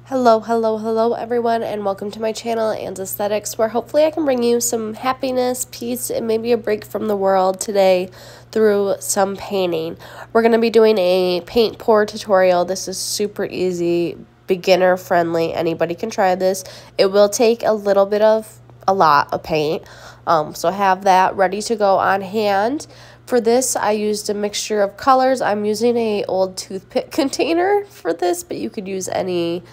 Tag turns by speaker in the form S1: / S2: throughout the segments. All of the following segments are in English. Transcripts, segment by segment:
S1: Hello everyone, and welcome to my channel, Anne's Aesthetics, where hopefully I can bring you some happiness, peace, and maybe a break from the world today through some painting. We're going to be doing a paint pour tutorial. This is super easy, beginner friendly. Anybody can try this. It will take a lot of paint, so have that ready to go on hand. For this, I used a mixture of colors. I'm using a old toothpick container for this, but you could use any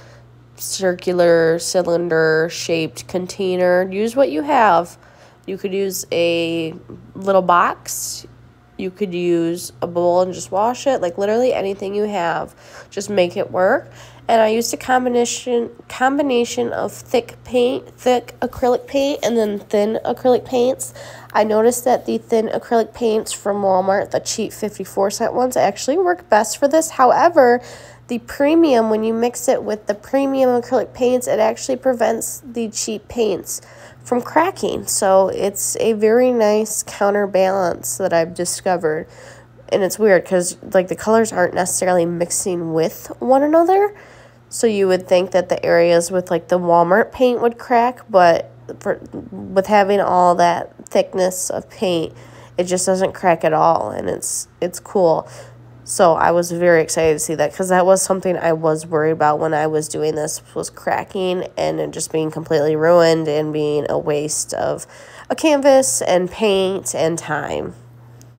S1: circular cylinder shaped container. Use what you have. You could use a little box, you could use a bowl and just wash it, like literally anything you have, just make it work. And I used a combination of thick acrylic paint and then thin acrylic paints. I noticed that the thin acrylic paints from Walmart, the cheap 54-cent ones, actually work best for this. However, the premium, when you mix it with the premium acrylic paints, it actually prevents the cheap paints from cracking. So it's a very nice counterbalance that I've discovered. And it's weird because like the colors aren't necessarily mixing with one another. So you would think that the areas with like the Walmart paint would crack, but with having all that thickness of paint, it just doesn't crack at all, and it's cool. So I was very excited to see that, because that was something I was worried about when I was doing this, was cracking and it just being completely ruined and being a waste of a canvas and paint and time.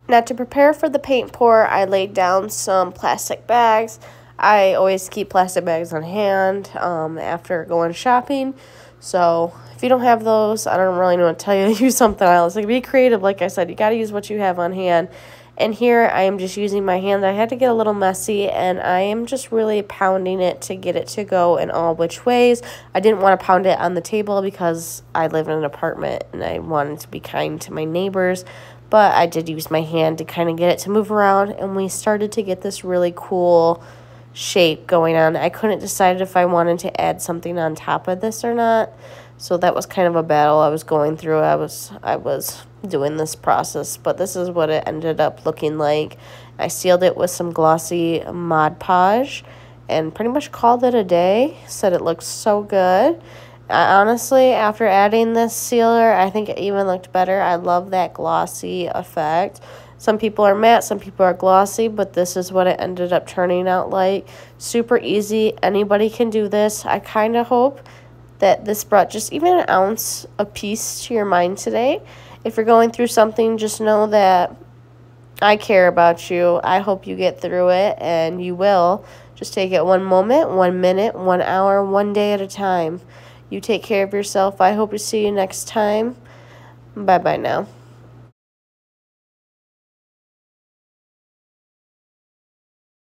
S1: Now, to prepare for the paint pour, I laid down some plastic bags. I always keep plastic bags on hand after going shopping. So if you don't have those, I don't really know what to tell you. Use something else. Like, be creative. Like I said, you got to use what you have on hand. And here I am just using my hand. I had to get a little messy, and I am just really pounding it to get it to go in all which ways. I didn't want to pound it on the table because I live in an apartment and I wanted to be kind to my neighbors. But I did use my hand to kind of get it to move around, and we started to get this really cool shape going on. I couldn't decide if I wanted to add something on top of this or not. So that was kind of a battle I was going through. I was doing this process, but this is what it ended up looking like. I sealed it with some glossy Mod Podge and pretty much called it a day. Said it looks so good. Honestly, after adding this sealer, I think it even looked better. I love that glossy effect. Some people are matte, some people are glossy, but this is what it ended up turning out like. Super easy. Anybody can do this. I kind of hope that this brought just even an ounce of peace to your mind today. If you're going through something, just know that I care about you. I hope you get through it, and you will. Just take it one moment, 1 minute, 1 hour, 1 day at a time. You take care of yourself. I hope to see you next time. Bye-bye now.